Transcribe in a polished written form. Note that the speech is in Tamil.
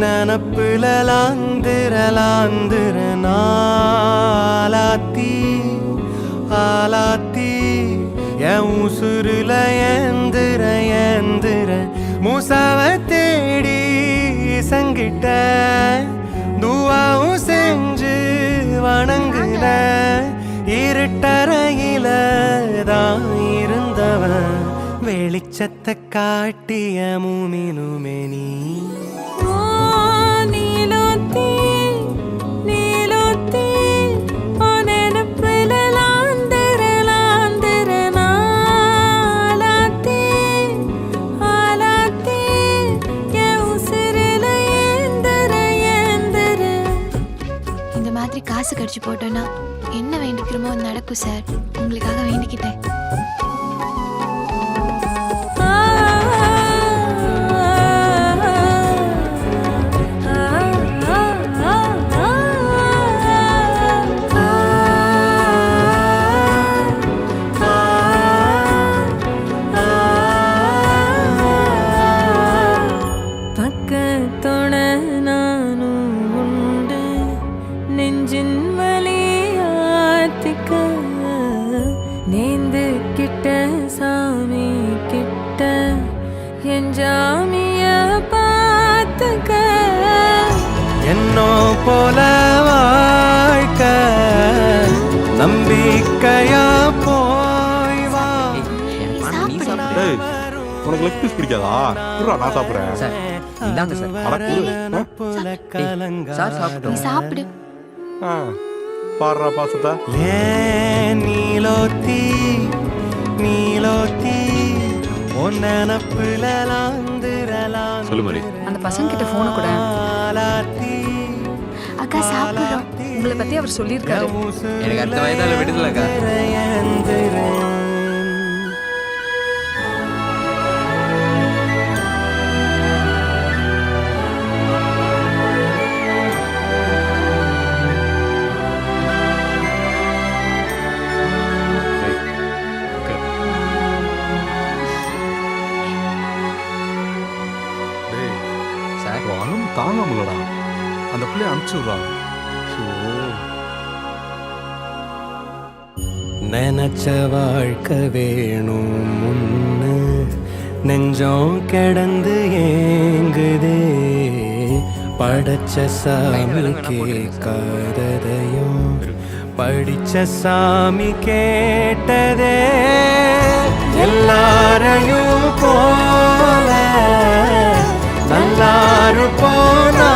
நினப்புல லாந்திர நாளாத்தி ஆலாத்தி என் உசுருல ஏந்திர மூசாவ தேடி சங்கிட்ட துவாவும் செஞ்சு வணங்குற இருட்டறையில தான் இருந்தவன் வெளிச்சத்தை காட்டிய மூமினுமே நீ காசு கடிச்சு போட்டோன்னா என்ன வேண்டிக்கிறோமோ நடக்கும் சார். உங்களுக்காக வேண்டிக்கிட்டேன். நெஞ்சின் வலியாத்திக்க நேந்து கிட்ட சாமி கிட்ட என் ஜாமிய பார்த்துக்க என்னோ போல வாழ்க்க நம்பிக்கையா போய் வா. உனக்கு லெக் பீஸ் பிடிக்காதா? நான் சாப்பிடுறேன் சார். இந்தாங்க சார். சார் சாப்பிடு. சாப்பிடு. பாடுறா பாசத்தா. நீலோத்தி நினப்புல சொல்லு மாதிரி அந்த பசங்க கிட்ட போன கூட அக்கா சாப்பிடுறோம். உங்களை பத்தி அவர் சொல்லியிருக்காரு. எனக்கு அடுத்த வயதால விடுதலக்கா. தாங்காமலடா அந்த பிள்ளைய அனுப்பிச்சுடுறா. நினைச்ச வாழ்க்கை வேணும் முன்னு நெஞ்சம் கிடந்து ஏங்குதே படைச்ச சாமி கேட்காததையும் படிச்ச சாமி கேட்டதே எல்லாரையும் போல நல்லாரு போனா